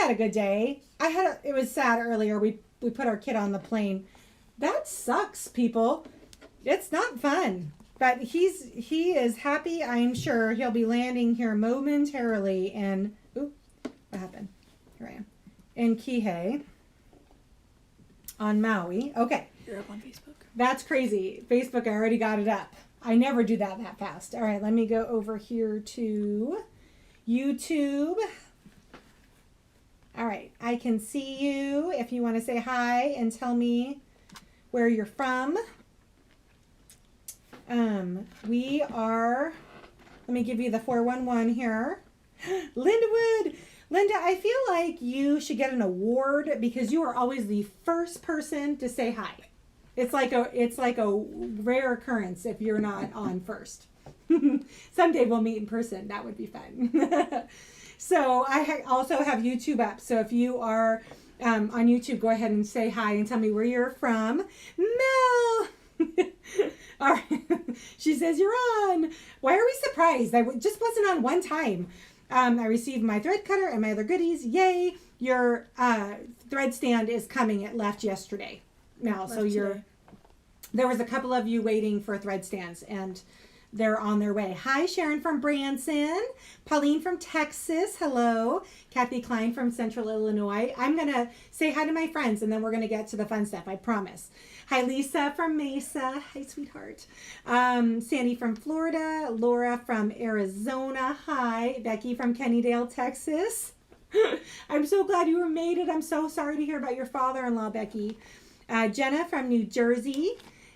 had a good day. It was sad earlier. We put our kid on the plane. That sucks, people. It's not fun. But he is happy. I'm sure he'll be landing here momentarily in, what happened? Here I am. In Kihei on Maui. Okay. You're up on Facebook. That's crazy. Facebook, I already got it up. I never do that fast. All right, let me go over here to YouTube. All right, I can see you if you want to say hi and tell me where you're from. We are, let me give you the 411 here. Linda Wood. Linda, I feel like you should get an award because you are always the first person to say hi. It's like a rare occurrence if you're not on first. Someday we'll meet in person. That would be fun. So I also have YouTube up. So if you are on YouTube, go ahead and say hi and tell me where you're from. Mel! All right. She says you're on. Why are we surprised? I just wasn't on one time. I received my thread cutter and my other goodies. Yay! Your thread stand is coming. It left yesterday. Mel, so there was a couple of you waiting for thread stands, and they're on their way. Hi, Sharon from Branson. Pauline from Texas. Hello. Kathy Klein from Central Illinois. I'm going to say hi to my friends, and then we're going to get to the fun stuff. I promise. Hi, Lisa from Mesa. Hi, sweetheart. Sandy from Florida. Laura from Arizona. Hi. Becky from Kennydale, Texas. I'm so glad you made it. I'm so sorry to hear about your father-in-law, Becky. Jenna from New Jersey.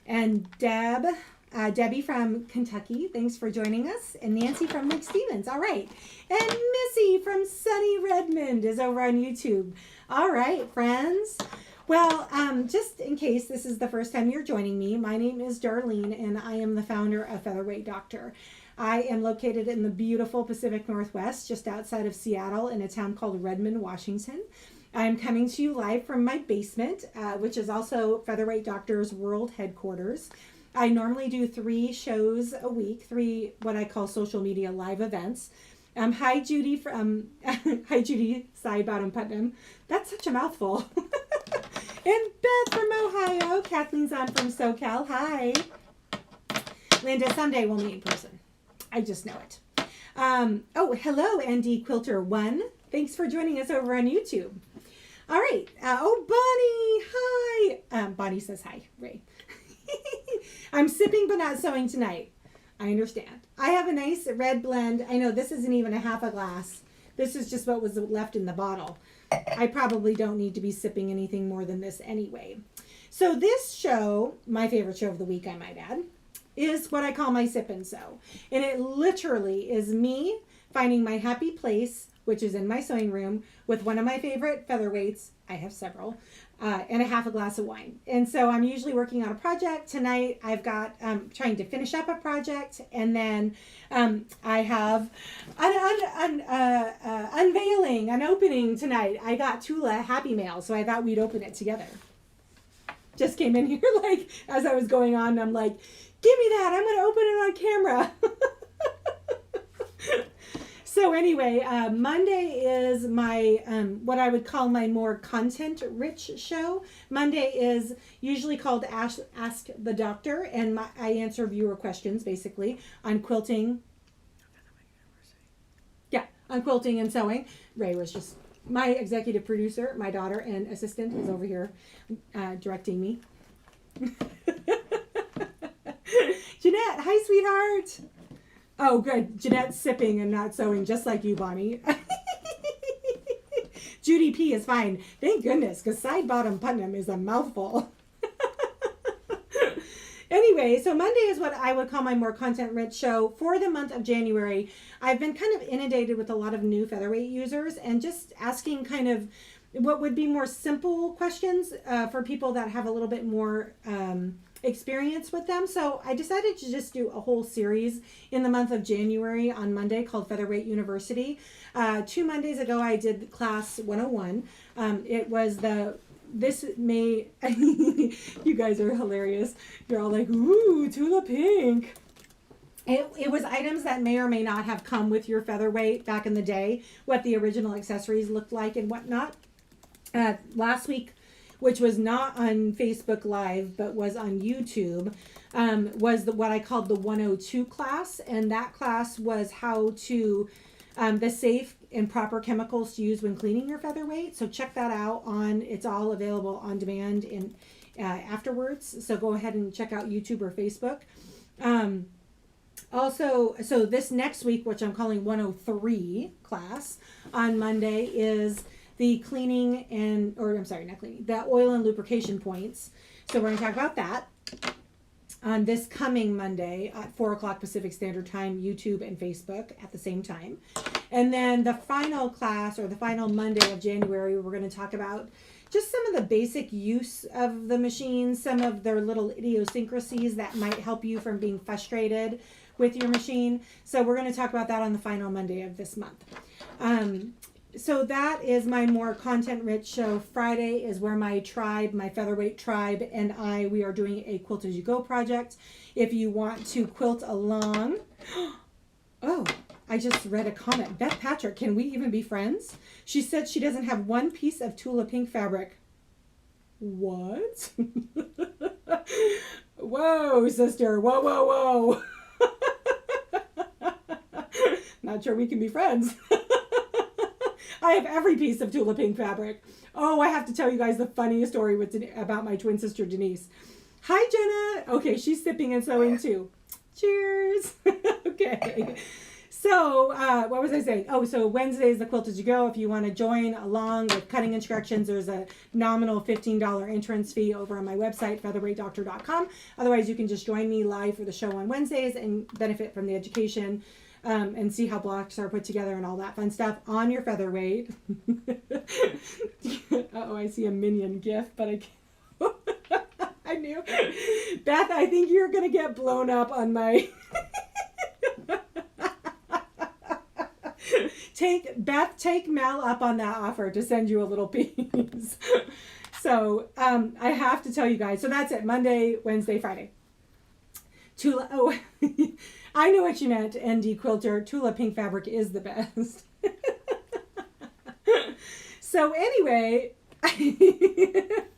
And Debbie from Kentucky, thanks for joining us. And Nancy from Lake Stevens, all right. And Missy from sunny Redmond is over on YouTube. All right, friends. Well, just in case this is the first time you're joining me, my name is Darlene, and I am the founder of Featherweight Doctor. I am located in the beautiful Pacific Northwest, just outside of Seattle, in a town called Redmond, Washington. I'm coming to you live from my basement, which is also Featherweight Doctor's world headquarters. I normally do 3 shows a week, 3 what I call social media live events. Hi, Judy from hi, Judy Sidebottom Putnam. That's such a mouthful. And Beth from Ohio. Kathleen's on from SoCal. Hi. Linda, someday we'll meet in person. I just know it. Oh, hello, ND Quilter 1. Thanks for joining us over on YouTube. All right. Oh, Bonnie. Hi. Bonnie says hi, Ray. I'm sipping but not sewing tonight. I understand. I have a nice red blend. I know this isn't even a half a glass. This is just what was left in the bottle. I probably don't need to be sipping anything more than this anyway. So this show, my favorite show of the week, I might add, is what I call my Sip and Sew. And it literally is me finding my happy place, which is in my sewing room, with one of my favorite featherweights. I have several. And a half a glass of wine. And so I'm usually working on a project. Tonight I've got trying to finish up a project, and then I have unveiling, an opening tonight. I got Tula Happy Mail, so I thought we'd open it together. Just came in here like as I was going on, and I'm like, give me that, I'm going to open it on camera. So anyway, Monday is my, what I would call my more content-rich show. Monday is usually called Ask the Doctor, and I answer viewer questions, basically, on quilting. Yeah, on quilting and sewing. Ray was just my executive producer, my daughter and assistant is over here directing me. Jeanette, hi, sweetheart. Oh, good. Jeanette's sipping and not sewing, just like you, Bonnie. Judy P is fine. Thank goodness, because Sidebottom Putnam is a mouthful. Anyway, so Monday is what I would call my more content-rich show. For the month of January, I've been kind of inundated with a lot of new featherweight users and just asking kind of what would be more simple questions for people that have a little bit more experience with them. So I decided to just do a whole series in the month of January on Monday called Featherweight University. 2 Mondays ago, I did class 101. It was this May, you guys are hilarious. You're all like, ooh, Tula Pink. It was items that may or may not have come with your featherweight back in the day, what the original accessories looked like and whatnot. Last week, which was not on Facebook Live, but was on YouTube, was what I called the 102 class. And that class was how to, the safe and proper chemicals to use when cleaning your featherweight. So check that out it's all available on demand and afterwards. So go ahead and check out YouTube or Facebook. Also, so this next week, which I'm calling 103 class on Monday, is the cleaning the oil and lubrication points. So we're going to talk about that on this coming Monday at 4 o'clock Pacific Standard Time, YouTube and Facebook at the same time. And then the final class, or the final Monday of January, we're going to talk about just some of the basic use of the machines, some of their little idiosyncrasies that might help you from being frustrated with your machine. So we're going to talk about that on the final Monday of this month. So that is my more content-rich show. Friday is where my tribe, my featherweight tribe, and we are doing a Quilt As You Go project. If you want to quilt along... Oh, I just read a comment. Beth Patrick, can we even be friends? She said she doesn't have one piece of Tula pink fabric. What? Whoa, sister. Whoa, whoa, whoa. Not sure we can be friends. I have every piece of Tula pink fabric. Oh, I have to tell you guys the funniest story about my twin sister, Denise. Hi, Jenna. Okay, she's sipping and sewing too. Cheers. Okay. So, what was I saying? Oh, so Wednesday is the Quilt As You Go. If you want to join along with cutting instructions, there's a nominal $15 entrance fee over on my website, featherweightdoctor.com. Otherwise, you can just join me live for the show on Wednesdays and benefit from the education and see how blocks are put together and all that fun stuff on your featherweight. Uh-oh, I see a minion gif, but I can't. I knew. Beth, I think you're going to get blown up on my... Take Mel up on that offer to send you a little piece. So I have to tell you guys. So that's it. Monday, Wednesday, Friday. Tula. Oh, I knew what you meant. ND Quilter. Tula pink fabric is the best. So anyway,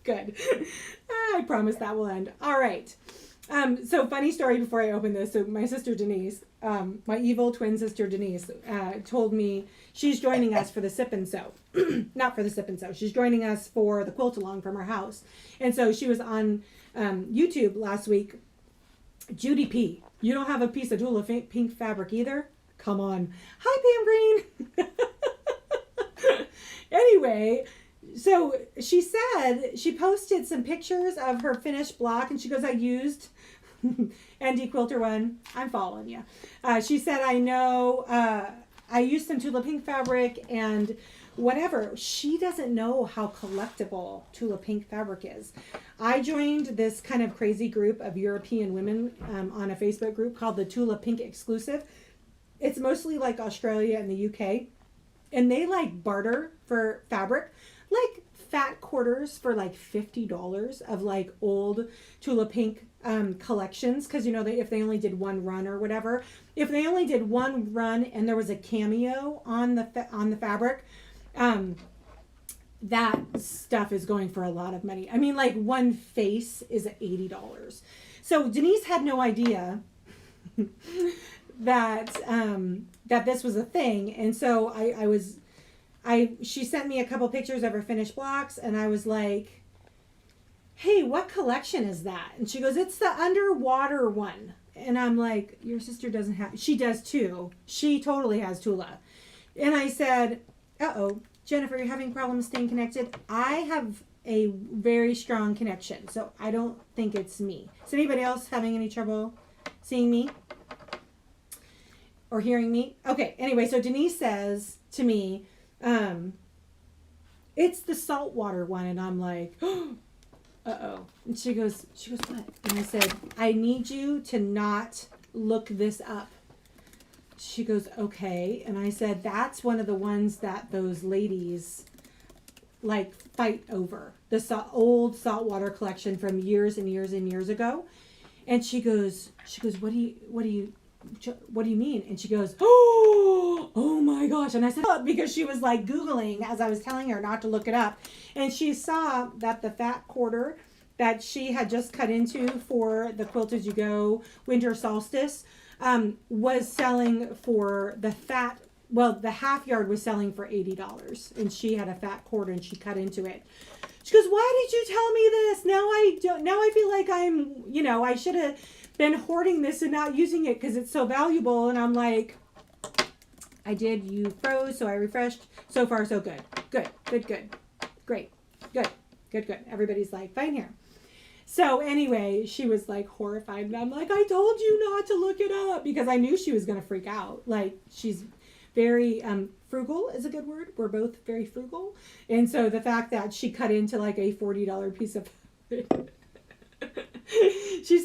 good. I promise that will end. All right. So funny story before I open this. So my sister Denise, my evil twin sister Denise, told me she's joining us for the Sip and Sew. Not for the Sip and Sew. She's joining us for the quilt along from her house. And so she was on YouTube last week. Judy P, you don't have a piece of Tula pink fabric either? Come on. Hi, Pam Green. Anyway, so she said she posted some pictures of her finished block, and she goes, I used ND Quilter one. I'm following you. She said, I know I used some Tula pink fabric and whatever. She doesn't know how collectible Tula pink fabric is. I joined this kind of crazy group of European women on a Facebook group called the Tula Pink Exclusive. It's mostly like Australia and the UK. And they like barter for fabric, like fat quarters for like $50 of like old Tula pink collections. Cause you know, if they only did one run or whatever, if they only did one run and there was a cameo on the fabric, that stuff is going for a lot of money. I mean, like one face is $80. So Denise had no idea that this was a thing. And so she sent me a couple pictures of her finished blocks, and I was like, hey, what collection is that? And she goes, it's the underwater one. And I'm like, your sister doesn't have, she does too. She totally has Tula. And I said, uh-oh, Jennifer, you're having problems staying connected? I have a very strong connection, so I don't think it's me. Is anybody else having any trouble seeing me or hearing me? Okay, anyway, so Denise says to me, it's the saltwater one. And I'm like, uh-oh. And she goes, what? And I said, I need you to not look this up. She goes, okay. And I said, that's one of the ones that those ladies like fight over. The old saltwater collection from years and years and years ago. And she goes, what do you what do you mean? And she goes, oh my gosh. And I said, oh, because she was like Googling as I was telling her not to look it up. And she saw that the fat quarter that she had just cut into for the Quilt As You Go Winter Solstice was selling for the fat, well, the half yard was selling for $80. And she had a fat quarter and she cut into it. She goes, why did you tell me this? Now I feel like I'm, I should have been hoarding this and not using it because it's so valuable. And I'm like, I did. You froze, so I refreshed. So far, so good. Good. Great. Good. Everybody's like, fine here. So anyway, she was like horrified. And I'm like, I told you not to look it up because I knew she was going to freak out. Like, she's very frugal is a good word. We're both very frugal. And so the fact that she cut into like a $40 piece of she's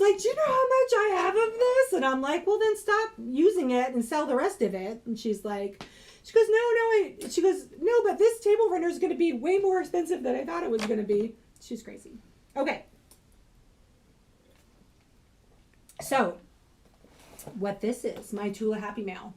like, do you know how much I have of this? And I'm like, well, then stop using it and sell the rest of it. And she goes, no, but this table runner is going to be way more expensive than I thought it was going to be. She's crazy. Okay. So what this is, my Tula Happy Mail,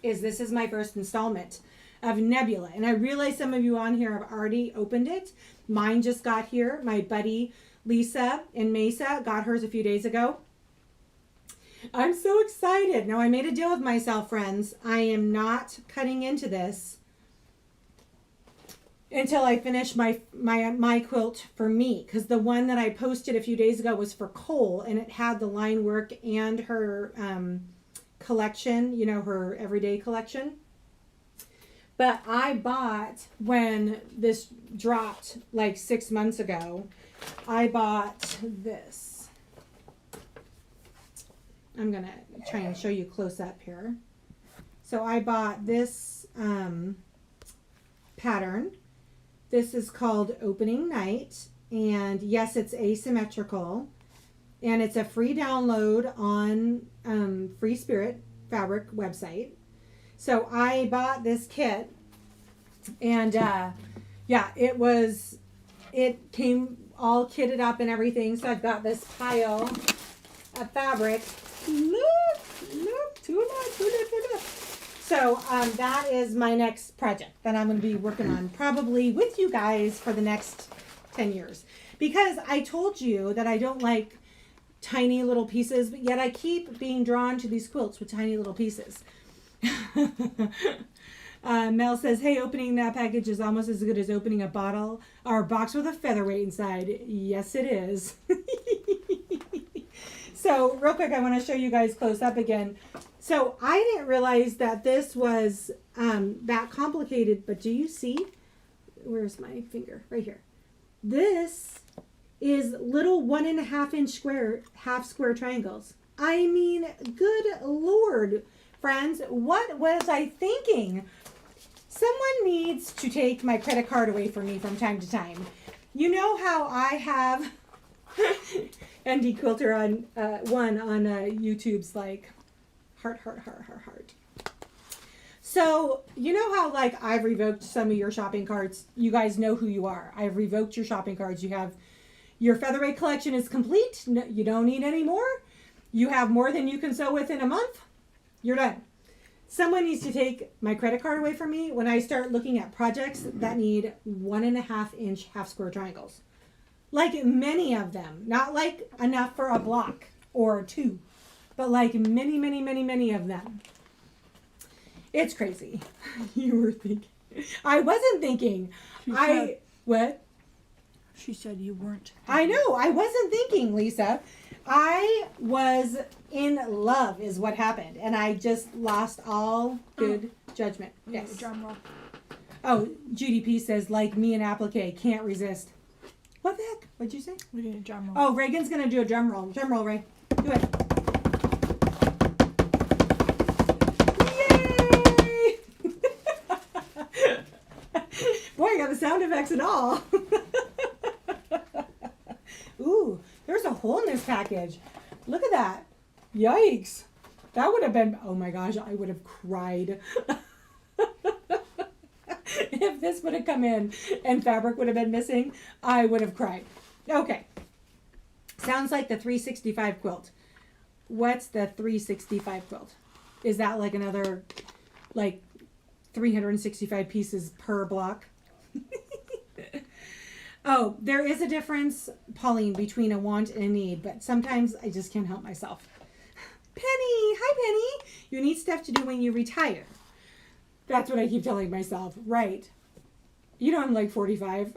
this is my first installment of Nebula. And I realize some of you on here have already opened it. Mine just got here. My buddy Lisa in Mesa got hers a few days ago. I'm so excited. Now I made a deal with myself, friends. I am not cutting into this until I finish my quilt for me, because the one that I posted a few days ago was for Cole, and it had the line work and her collection, her everyday collection. But I bought, when this dropped like 6 months ago, I bought this. I'm going to try and show you close up here. So I bought this pattern. This is called Opening Night. And yes, it's asymmetrical. And it's a free download on Free Spirit Fabric website. So I bought this kit. And it came all kitted up and everything. So I've got this pile of fabric. Look, Tula. So that is my next project that I'm going to be working on probably with you guys for the next 10 years. Because I told you that I don't like tiny little pieces, but yet I keep being drawn to these quilts with tiny little pieces. Mel says, hey, opening that package is almost as good as opening a bottle or a box with a featherweight inside. Yes, it is. So real quick, I want to show you guys close up again. So I didn't realize that this was that complicated, but do you see? Where's my finger? Right here. This is little 1.5 inch square, half square triangles. I mean, good Lord, friends, what was I thinking? Someone needs to take my credit card away from me from time to time. You know how I have ND Quilter on YouTube's like heart. So you know how like I've revoked some of your shopping carts. You guys know who you are. I've revoked your shopping cards. You have your featherweight collection is complete. No, you don't need any more. You have more than you can sew with in a month. You're done. Someone needs to take my credit card away from me when I start looking at projects that need 1.5 inch half square triangles. Like many of them, not like enough for a block or two, but like many of them. It's crazy. You were thinking. I wasn't thinking. What? She said you weren't. I know. I wasn't thinking, Lisa. I was in love is what happened. And I just lost all good judgment. Yes. Drum roll. Oh, Judy P says, like me and applique, can't resist. What the heck? What'd you say? We need a drum roll. Oh, Reagan's going to do a drum roll. Drum roll, Ray. Do it. Yay! Boy, I got the sound effects and all. Ooh, there's a hole in this package. Look at that. Yikes. That would have been, oh my gosh, I would have cried. If this would have come in and fabric would have been missing, I would have cried. Okay. Sounds like the 365 quilt. what's the 365 quilt? Is that like another, like 365 pieces per block? Oh, there is a difference, Pauline, between a want and a need, but sometimes I just can't help myself. Penny, hi Penny. You need stuff to do when you retire. That's what I keep telling myself. Right. You know I'm like 45.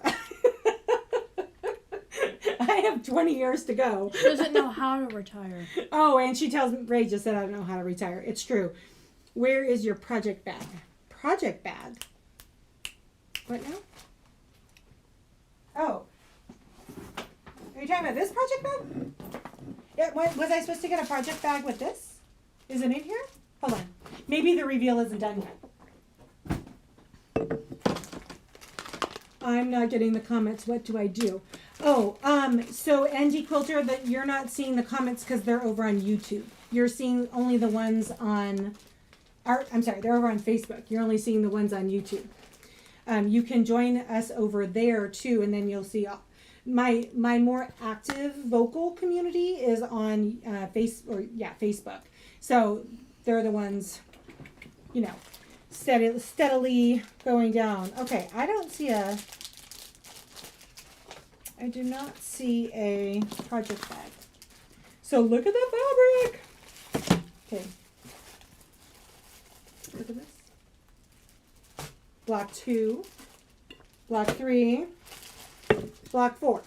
I have 20 years to go. She doesn't know how to retire. Oh, and she tells me, Ray just said I don't know how to retire. It's true. Where is your project bag? Project bag? What now? Oh. Are you talking about this project bag? Yeah, was I supposed to get a project bag with this? Is it in here? Hold on. Maybe the reveal isn't done yet. I'm not getting the comments. What do I do? Oh, so NG Quilter, that you're not seeing the comments because they're over on YouTube. You're seeing only the ones on they're over on Facebook. You're only seeing the ones on YouTube. You can join us over there too, and then you'll see my more active vocal community is on Facebook. So they're the ones, steadily going down. Okay, I do not see a project bag. So look at the fabric. Okay. Look at this. Block 2, block 3, block 4.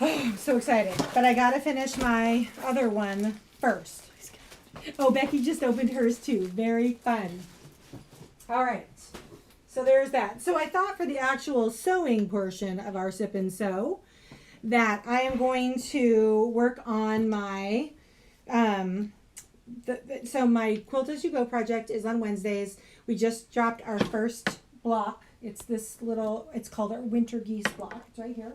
Oh, so excited. But I gotta finish my other one first. Oh, Becky just opened hers too. Very fun. All right. So there's that. So I thought for the actual sewing portion of our Sip and Sew that I am going to work on my, so my Quilt As You Go project is on Wednesdays. We just dropped our first block. It's this little, it's called our Winter Geese block. It's right here.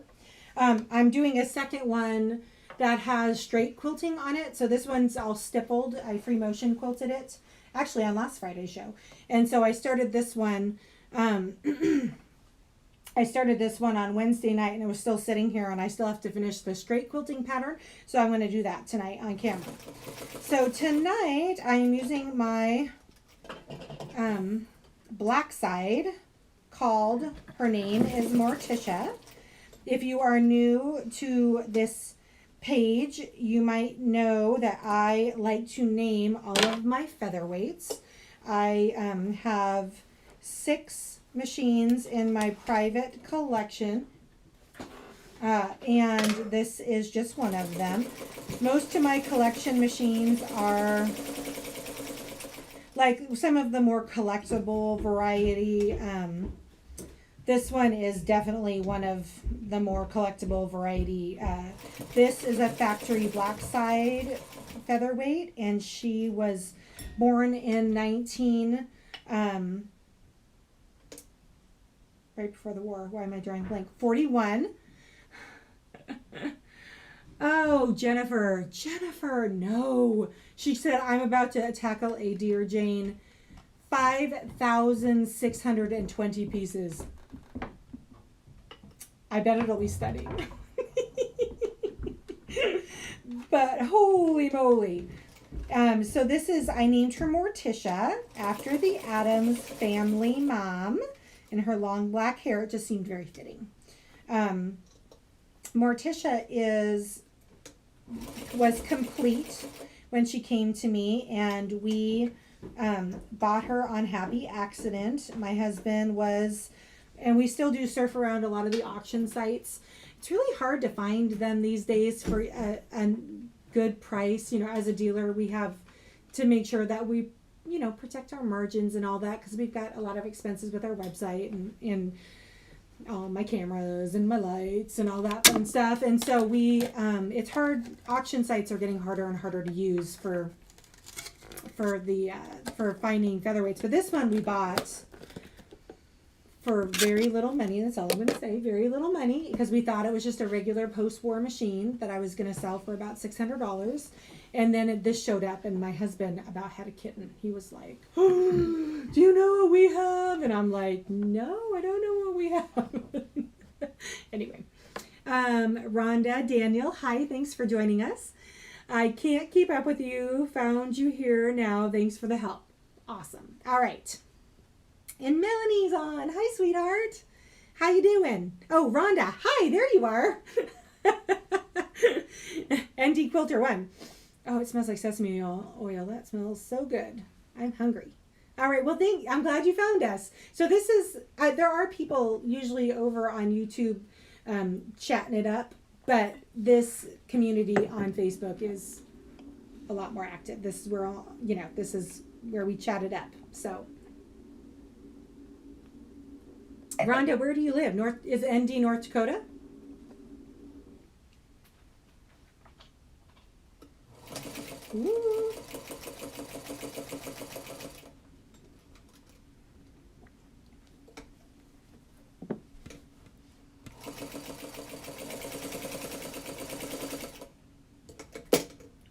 I'm doing a second one that has straight quilting on it. So this one's all stippled. I free motion quilted it actually on last Friday's show. And so I started this one. I started this one on Wednesday night and it was still sitting here and I still have to finish the straight quilting pattern. So I'm going to do that tonight on camera. So tonight I am using my black side called, her name is Morticia. If you are new to this page, you might know that I like to name all of my featherweights. I have 6 machines in my private collection, and this is just one of them. Most of my collection machines are like some of the more collectible variety. This one is definitely one of the more collectible variety. This is a factory black side featherweight, and she was born in right before the war. Why am I drawing blank? 41. Oh, Jennifer, no. She said, I'm about to tackle a Dear Jane 5,620 pieces. I bet it'll be stunning. But holy moly. So this is, I named her Morticia after the Addams Family mom, and her long black hair. It just seemed very fitting. Morticia was complete when she came to me, and we bought her on happy accident. My husband was, and we still do surf around a lot of the auction sites. It's really hard to find them these days for a good price. As a dealer, we have to make sure that we protect our margins and all that, because we've got a lot of expenses with our website and all my cameras and my lights and all that fun stuff. And so we, it's hard. Auction sites are getting harder and harder to use for finding featherweights. But this one we bought for very little money. That's all I'm going to say. Very little money, because we thought it was just a regular post-war machine that I was going to sell for about $600. And then this showed up, and my husband about had a kitten. He was like, oh, do you know what we have? And I'm like, no, I don't know what we have. Anyway, Rhonda, Daniel, hi, thanks for joining us. I can't keep up with you. Found you here now. Thanks for the help. Awesome. All right. And Melanie's on. Hi, sweetheart. How you doing? Oh, Rhonda. Hi, there you are. ND Quilter 1. Oh, it smells like sesame oil. That smells so good. I'm hungry. All right. Well, I'm glad you found us. So this is, there are people usually over on YouTube chatting it up, but this community on Facebook is a lot more active. This is where all, this is where we chat it up. So, Rhonda, where do you live? Is ND North Dakota? Ooh.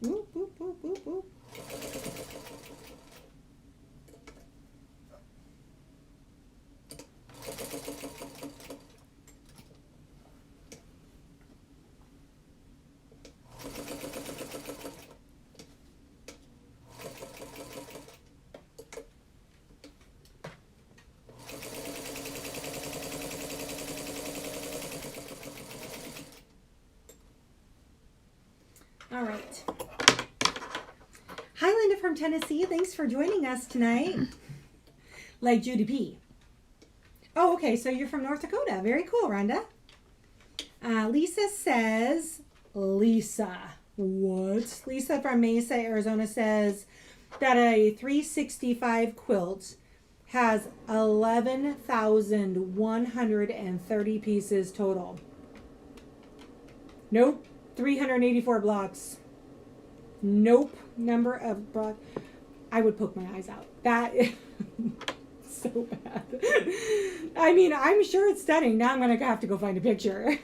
Whoop, whoop, whoop, whoop, whoop. All right. Hi, Linda from Tennessee. Thanks for joining us tonight. Like Judy P. Oh, okay. So you're from North Dakota. Very cool, Rhonda. Lisa says, Lisa. What? Lisa from Mesa, Arizona says that a 365 quilt has 11,130 pieces total. Nope. 384 blocks. Nope. Number of blocks. I would poke my eyes out. That is so bad. I mean, I'm sure it's stunning. Now I'm going to have to go find a picture.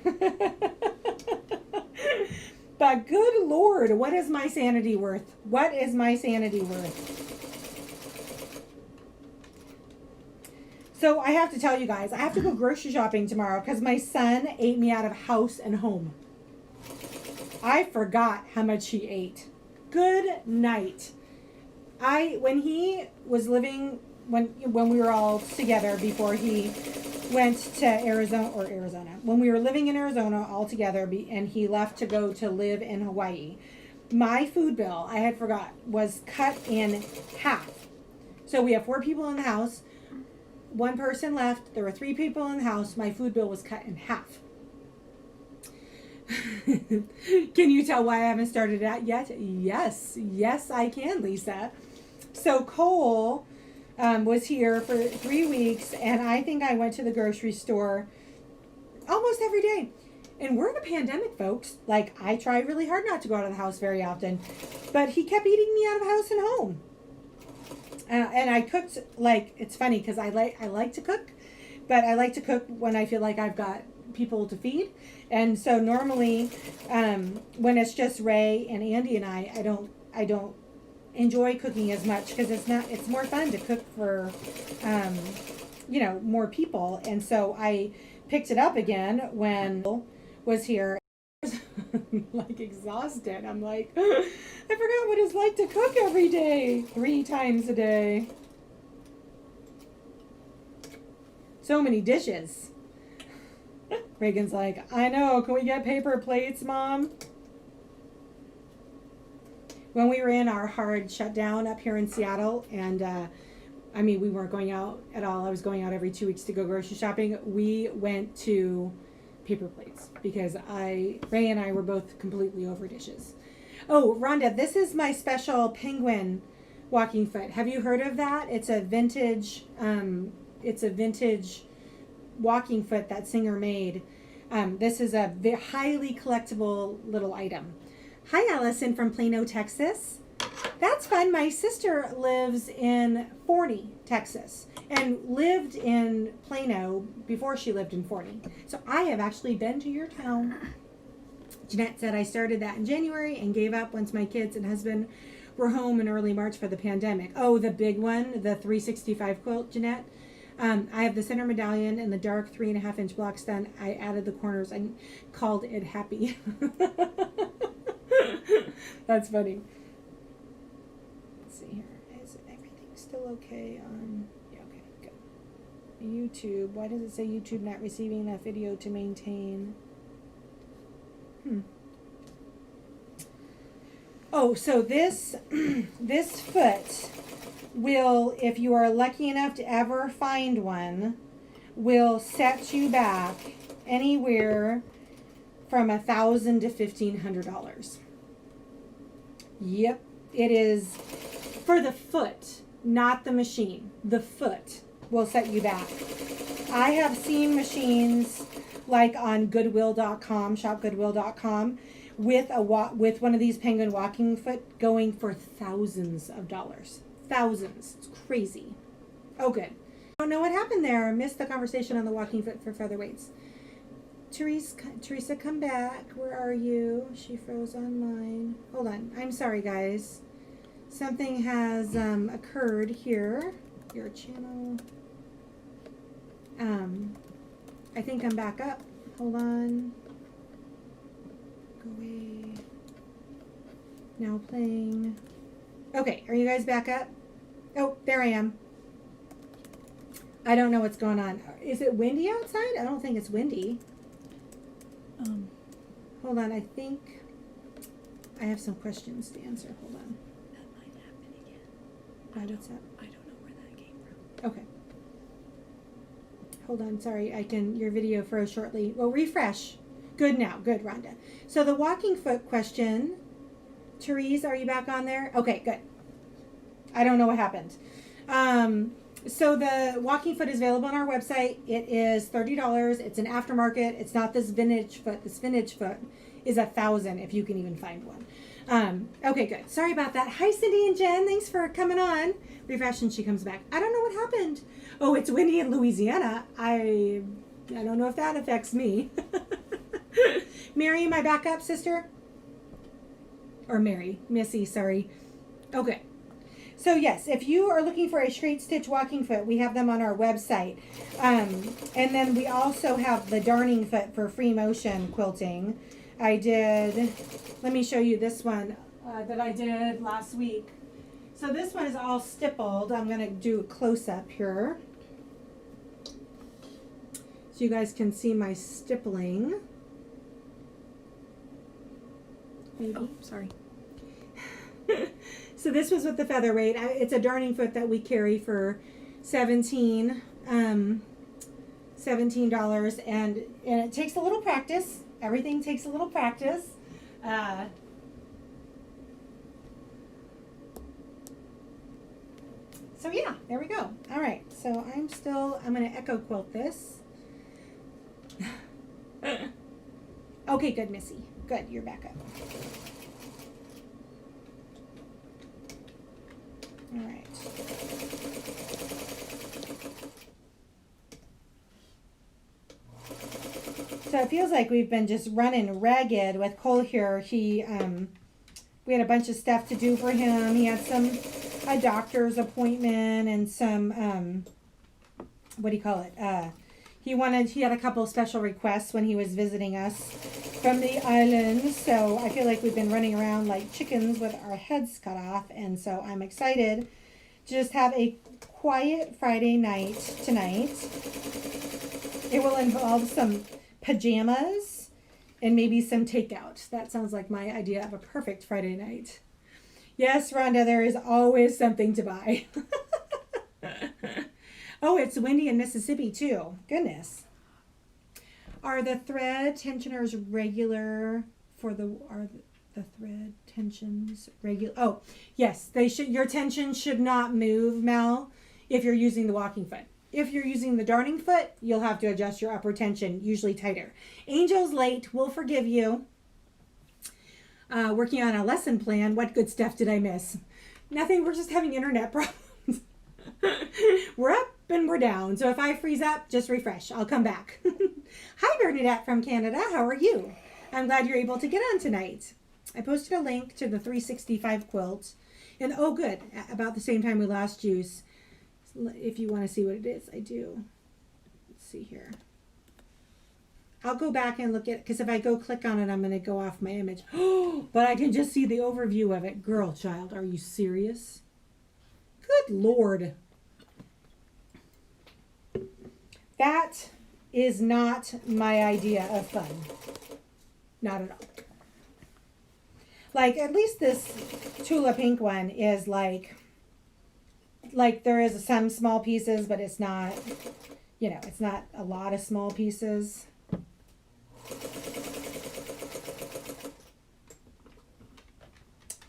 But good Lord, what is my sanity worth? What is my sanity worth? So I have to tell you guys, I have to go grocery shopping tomorrow because my son ate me out of house and home. I forgot how much he ate. Good night. When he was living, when we were all together before he went to Arizona, when we were living in Arizona all together and he left to go to live in Hawaii, my food bill, I had forgot, was cut in half. So we have 4 people in the house. 1 person left. There were 3 people in the house. My food bill was cut in half. Can you tell why I haven't started that yet? Yes, I can, Lisa. So Cole was here for 3 weeks, and I think I went to the grocery store almost every day. And we're in a pandemic, folks. Like, I try really hard not to go out of the house very often, but he kept eating me out of house and home. And I cooked, like, it's funny because I like to cook, but I like to cook when I feel like I've got people to feed. And so normally when it's just Ray and Andy and I don't enjoy cooking as much because it's more fun to cook for more people. And so I picked it up again when was here. Like exhausted. I'm like, I forgot what it's like to cook every day, 3 times a day. So many dishes. Reagan's like, I know, can we get paper plates, Mom? When we were in our hard shutdown up here in Seattle, and we weren't going out at all. I was going out every 2 weeks to go grocery shopping. We went to paper plates because Ray and I were both completely over dishes. Oh, Rhonda, this is my special penguin walking foot. Have you heard of that? It's a vintage walking foot that Singer made. This is a highly collectible little item. Hi, Allison from Plano, Texas. That's fun. My sister lives in Forney, Texas, and lived in Plano before she lived in Forney. So I have actually been to your town. Jeanette said I started that in January and gave up once my kids and husband were home in early March for the pandemic. Oh, the big one, the 365 quilt, Jeanette. I have the center medallion and the dark 3.5-inch blocks done. I added the corners and called it Happy. That's funny. Let's see here. Is everything still okay on? Yeah, okay, good. YouTube. Why does it say YouTube not receiving enough video to maintain? Oh, so this this foot will, if you are lucky enough to ever find one, will set you back anywhere from $1,000 to $1,500. Yep, it is for the foot, not the machine. The foot will set you back. I have seen machines like on Goodwill.com, shopgoodwill.com, with one of these penguin walking foot going for thousands of dollars. Thousands. It's crazy. Oh, good. I don't know what happened there. I missed the conversation on the walking foot for featherweights. Teresa, come back. Where are you? She froze online. Hold on. I'm sorry, guys. Something has occurred here. Your channel. I think I'm back up. Hold on. Go away. Now playing. Okay, are you guys back up? Oh, there I am. I don't know what's going on. Is it windy outside? I don't think it's windy. Hold on, I think I have some questions to answer. Hold on. That might happen again. What's up? I don't know where that came from. Okay. Hold on, sorry, your video froze shortly. Well, refresh. Good now, good, Rhonda. So the walking foot question, Therese, are you back on there? Okay, good. I don't know what happened. So the walking foot is available on our website. It is $30. It's an aftermarket. It's not this vintage foot. This vintage foot is $1,000 if you can even find one. Okay, good. Sorry about that. Hi, Cindy and Jen. Thanks for coming on. Refresh and she comes back. I don't know what happened. Oh, it's windy in Louisiana. I don't know if that affects me. Mary, my backup sister? Or Missy, sorry. Okay. So yes, if you are looking for a straight stitch walking foot, we have them on our website. And then we also have the darning foot for free motion quilting. Let me show you this one that I did last week. So this one is all stippled. I'm going to do a close-up here, so you guys can see my stippling. Maybe. Oh, sorry. So this was with the featherweight. It's a darning foot that we carry for $17, and it takes a little practice. Everything takes a little practice. So yeah, there we go. All right, so I'm going to echo quilt this. Okay, good, Missy. Good, you're back up. All right. So it feels like we've been just running ragged with Cole here. We had a bunch of stuff to do for him. He had a doctor's appointment and some, what do you call it? He had a couple of special requests when he was visiting us from the island. So I feel like we've been running around like chickens with our heads cut off. And so I'm excited to just have a quiet Friday night tonight. It will involve some pajamas and maybe some takeout. That sounds like my idea of a perfect Friday night. Yes, Rhonda, there is always something to buy. Oh, it's windy in Mississippi too. Goodness. Are the thread tensioners regular for are the thread tensions regular? Oh, yes, they should. Your tension should not move, Mel, if you're using the walking foot. If you're using the darning foot, you'll have to adjust your upper tension, usually tighter. Angel's late. We'll forgive you. Working on a lesson plan. What good stuff did I miss? Nothing. We're just having internet problems. We're up and we're down. So if I freeze up, just refresh. I'll come back. Hi, Bernadette from Canada. How are you? I'm glad you're able to get on tonight. I posted a link to the 365 quilt. And oh, good. About the same time we lost juice. If you want to see what it is, I do. Let's see here. I'll go back and look at, because if I go click on it, I'm going to go off my image. But I can just see the overview of it. Girl, child, are you serious? Good Lord. That is not my idea of fun. Not at all. Like, at least this Tula Pink one is like there is some small pieces, but it's not, you know, it's not a lot of small pieces.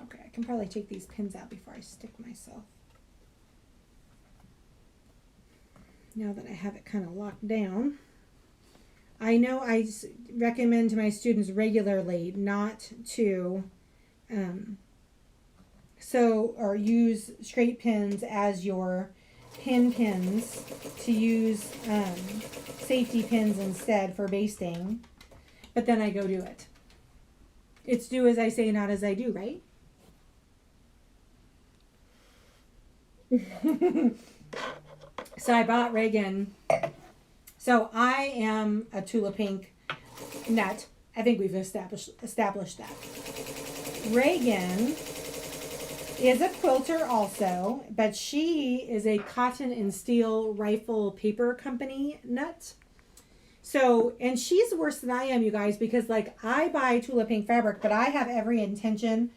Okay, I can probably take these pins out before I stick myself. Now that I have it kind of locked down. I know I recommend to my students regularly not to or use straight pins as your pins, to use safety pins instead for basting, but then I go do it. It's do as I say, not as I do, right? So I bought Reagan. So I am a Tula Pink nut. I think we've established that. Reagan is a quilter also, but she is a cotton and steel rifle paper company nut. So, and she's worse than I am, you guys, because like I buy Tula Pink fabric, but I have every intention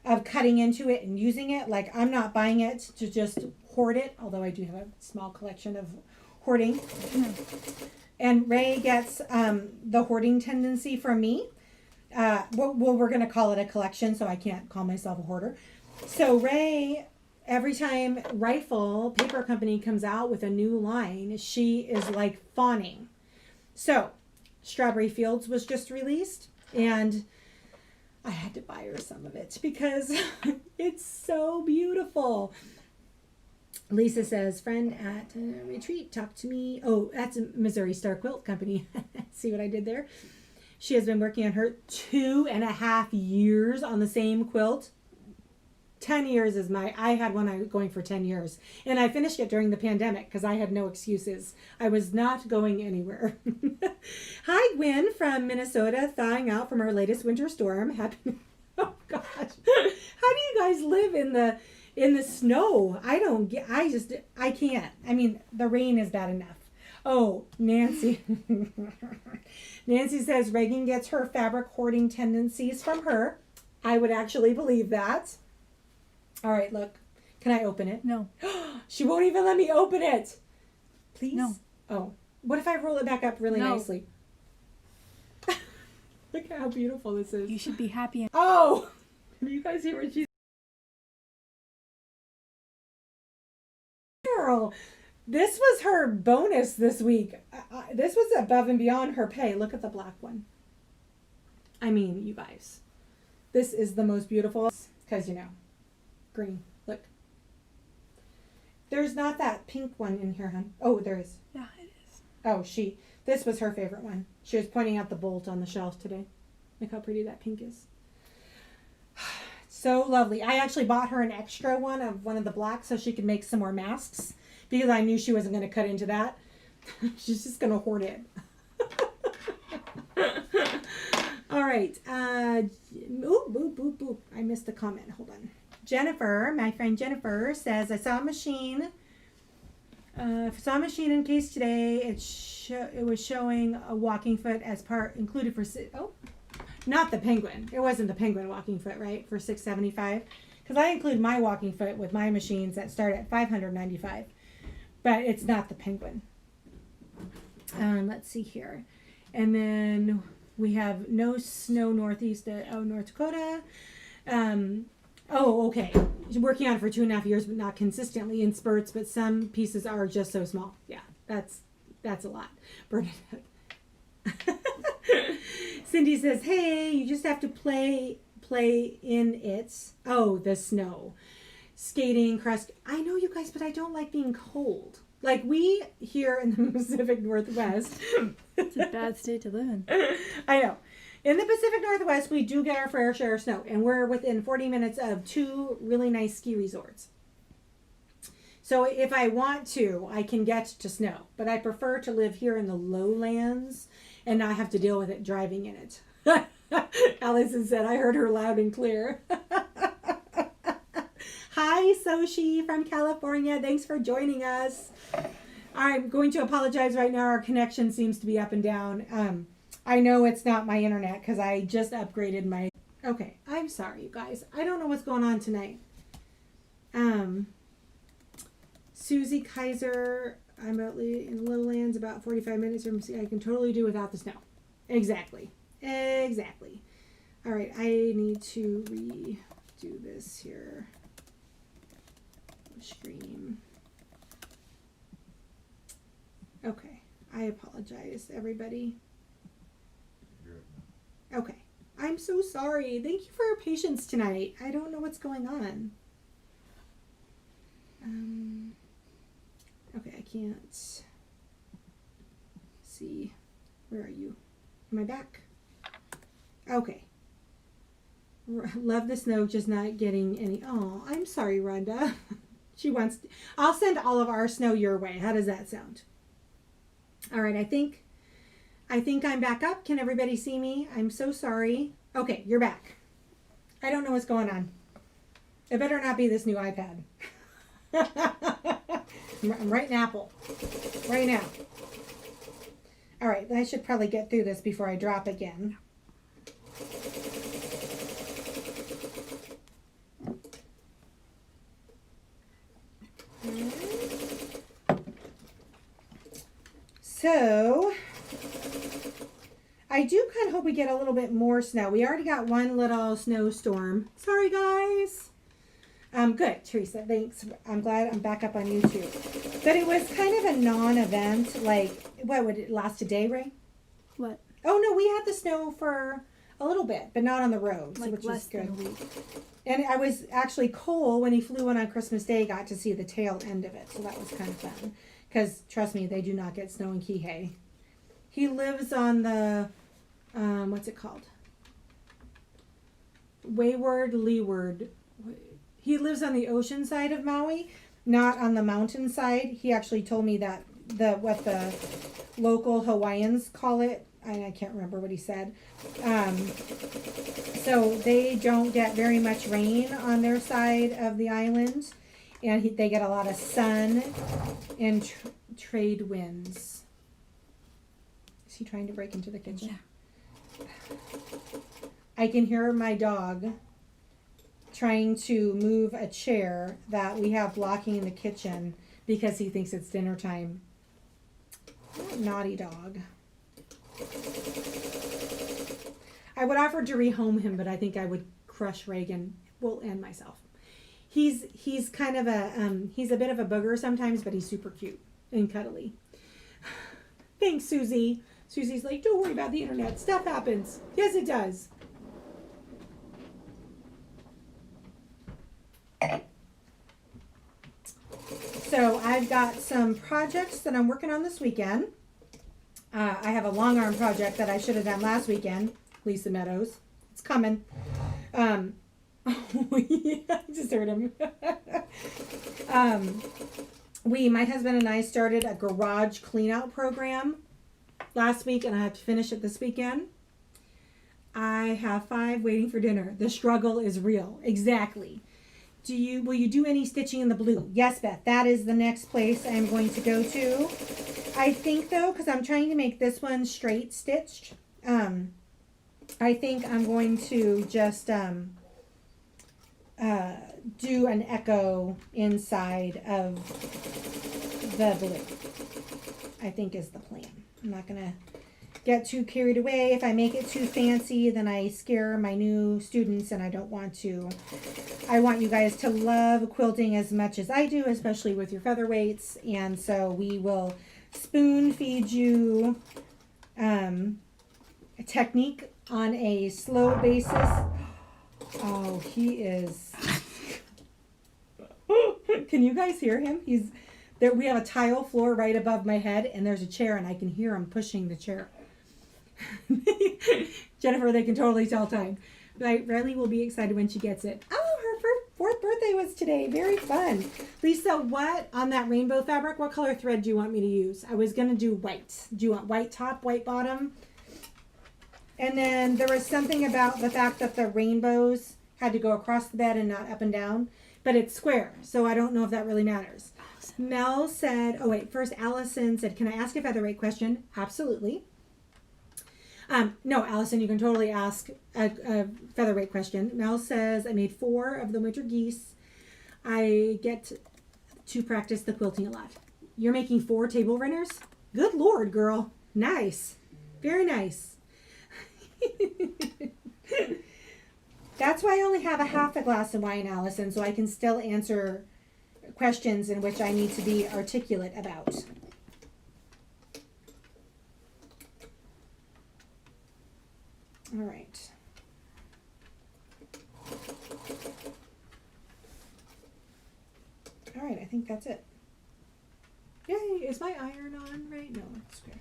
of cutting into it and using it. Like I'm not buying it to just hoard it, although I do have a small collection of hoarding. And Ray gets the hoarding tendency from me. Well, we're going to call it a collection, so I can't call myself a hoarder. So Ray, every time Rifle Paper Company comes out with a new line, she is like fawning. So Strawberry Fields was just released, and I had to buy her some of it because it's so beautiful. Lisa says, friend at retreat, talk to me. Oh, that's a Missouri Star Quilt Company. See what I did there? She has been working on her 2.5 years on the same quilt. 10 years is I had one going for 10 years. And I finished it during the pandemic because I had no excuses. I was not going anywhere. Hi, Gwen from Minnesota, thawing out from our latest winter storm. Happy, oh gosh. How do you guys live in the snow? I can't. I mean, the rain is bad enough. Oh, Nancy. Nancy says Reagan gets her fabric hoarding tendencies from her. I would actually believe that. All right, look. Can I open it? No. She won't even let me open it. Please? No. Oh. What if I roll it back up really nicely? Look how beautiful this is. You should be happy. Oh! Do you guys hear what she's... Girl, this was her bonus this week. This was above and beyond her pay. Look at the black one. I mean, you guys. This is the most beautiful. Because, you know, green. Look. There's not that pink one in here, hon. Oh, there is. Yeah, it is. Oh, this was her favorite one. She was pointing out the bolt on the shelf today. Look how pretty that pink is. So lovely. I actually bought her an extra one of the blacks so she could make some more masks because I knew she wasn't going to cut into that. She's just going to hoard it. All right. Boop. I missed a comment. Hold on. Jennifer, my friend Jennifer says, I saw a machine. In case today. It was showing a walking foot as part included for not the penguin. It wasn't the penguin walking foot, right? For $675, because I include my walking foot with my machines that start at $595, but it's not the penguin. Let's see here, and then we have no snow northeast of North Dakota. Oh, okay. Working on it for 2.5 years, but not consistently in spurts. But some pieces are just so small. Yeah, that's a lot. Bernadette. Cindy says, "Hey, you just have to play in it." Oh, the snow, skating, crust. I know you guys, but I don't like being cold. Like we here in the Pacific Northwest. It's a bad state to live in. I know. In the Pacific Northwest, we do get our fair share of snow, and we're within 40 minutes of 2 really nice ski resorts. So if I want to, I can get to snow, but I prefer to live here in the lowlands and not have to deal with it driving in it. Allison said, I heard her loud and clear. Hi, Soshi from California. Thanks for joining us. I'm going to apologize right now. Our connection seems to be up and down. I know it's not my internet because I just upgraded my... Okay, I'm sorry, you guys. I don't know what's going on tonight. Susie Kaiser, I'm out in Lowlands about 45 minutes from... I can totally do without the snow. Exactly. Exactly. All right, I need to redo this here. Screen. Okay, I apologize, everybody. Okay, I'm so sorry. Thank you for your patience tonight. I don't know what's going on. Okay, I can't see. Where are you? Am I back? Okay. Love the snow, just not getting any. Oh, I'm sorry, Rhonda. She wants. I'll send all of our snow your way. How does that sound? All right, I think I'm back up. Can everybody see me? I'm so sorry. Okay, you're back. I don't know what's going on. It better not be this new iPad. I'm writing Apple right now. All right, I should probably get through this before I drop again. So, I do kind of hope we get a little bit more snow. We already got one little snowstorm. Sorry, guys. Good, Teresa. Thanks. I'm glad I'm back up on YouTube. But it was kind of a non-event. Like, what would it last a day, Ray? What? Oh, no, we had the snow for a little bit, but not on the roads, Like which less is good. than a week. And I was actually Cole, when he flew in on Christmas Day, got to see the tail end of it. So that was kind of fun. Because, trust me, they do not get snow in Kihei. He lives on the, what's it called? Leeward. He lives on the ocean side of Maui, not on the mountain side. He actually told me that what the local Hawaiians call it. I can't remember what he said. So they don't get very much rain on their side of the island. And they get a lot of sun and trade winds. Is he trying to break into the kitchen? Yeah. I can hear my dog trying to move a chair that we have blocking the kitchen because he thinks it's dinner time. Naughty dog. I would offer to rehome him, but I think I would crush Reagan, and myself. He's kind of he's a bit of a booger sometimes, but he's super cute and cuddly. Thanks, Susie. Susie's like, don't worry about the internet. Stuff happens. Yes, it does. So I've got some projects that I'm working on this weekend. I have a long arm project that I should have done last weekend. Lisa Meadows. It's coming. Oh, yeah, I just heard him. My husband and I started a garage clean out program last week, and I have to finish it this weekend. I have 5 waiting for dinner. The struggle is real. Exactly. Will you do any stitching in the blue? Yes, Beth. That is the next place I'm going to go to. I think, though, because I'm trying to make this one straight stitched, I think I'm going to just do an echo inside of the blue, I think is the plan. I'm not going to get too carried away. If I make it too fancy, then I scare my new students, and I don't want to. I want you guys to love quilting as much as I do, especially with your featherweights, and so we will spoon feed you a technique on a slow basis. Oh, he is. Can you guys hear him? He's there. We have a tile floor right above my head, and there's a chair, and I can hear him pushing the chair. Jennifer, they can totally tell time. Riley will be excited when she gets it. Oh, her 4th birthday was today. Very fun. Lisa, what on that rainbow fabric, what color thread do you want me to use? I was going to do white. Do you want white top, white bottom? And then there was something about the fact that the rainbows had to go across the bed and not up and down. But it's square, so I don't know if that really matters. Mel said, oh wait, first Allison said, can I ask a featherweight question? Absolutely. No, Allison, you can totally ask a featherweight question. Mel says, I made 4 of the winter geese. I get to practice the quilting a lot. You're making 4 table runners? Good Lord, girl. Nice. Very nice. That's why I only have a half a glass of wine, Allison, so I can still answer questions in which I need to be articulate about. All right. All right, I think that's it. Yay, is my iron on right? No, it's good.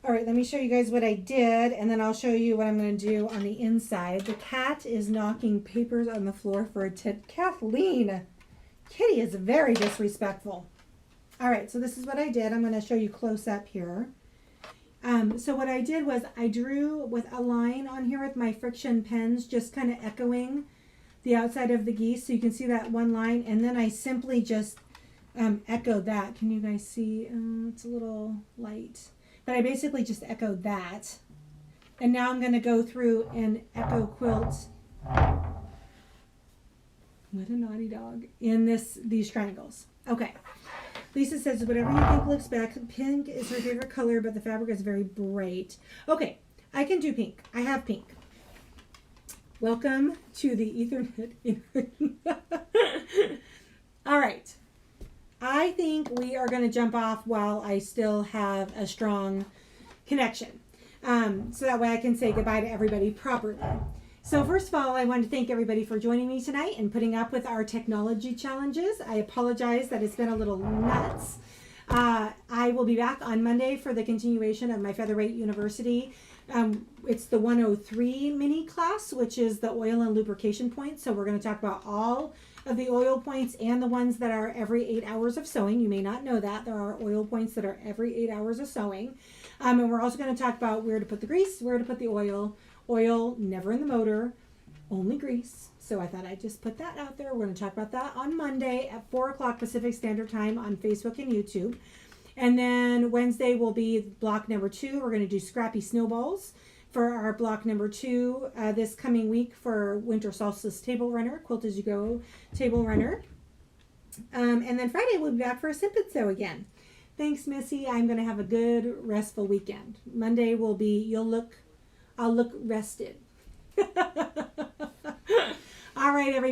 All right, let me show you guys what I did, and then I'll show you what I'm going to do on the inside. The cat is knocking papers on the floor for a tit. Kathleen, Kitty is very disrespectful. All right, so this is what I did. I'm going to show you close up here. So what I did was I drew with a line on here with my friction pens, just kind of echoing the outside of the geese, so you can see that one line, and then I simply just echoed that. Can you guys see? It's a little light. But I basically just echoed that. And now I'm going to go through and echo quilt. What a naughty dog. In these triangles. Okay. Lisa says, whatever you think looks best. Pink is her favorite color, but the fabric is very bright. Okay. I can do pink. I have pink. Welcome to the Ethernet. All right. I think we are going to jump off while I still have a strong connection. So that way I can say goodbye to everybody properly. So first of all, I want to thank everybody for joining me tonight and putting up with our technology challenges. I apologize that it's been a little nuts. I will be back on Monday for the continuation of my Featherweight University. It's the 103 mini class, which is the oil and lubrication points. So we're going to talk about all of the oil points and the ones that are every 8 hours of sewing. You may not know that. There are oil points that are every 8 hours of sewing. And we're also going to talk about where to put the grease, where to put the oil. Oil, never in the motor, only grease. So I thought I'd just put that out there. We're going to talk about that on Monday at 4 o'clock Pacific Standard Time on Facebook and YouTube. And then Wednesday will be block number 2. We're going to do Scrappy Snowballs for our block number 2 this coming week for Winter Solstice Table Runner, Quilt As You Go Table Runner. And then Friday we'll be back for a Sip and Sew again. Thanks, Missy. I'm going to have a good, restful weekend. Monday will be, I'll look rested. All right, everybody.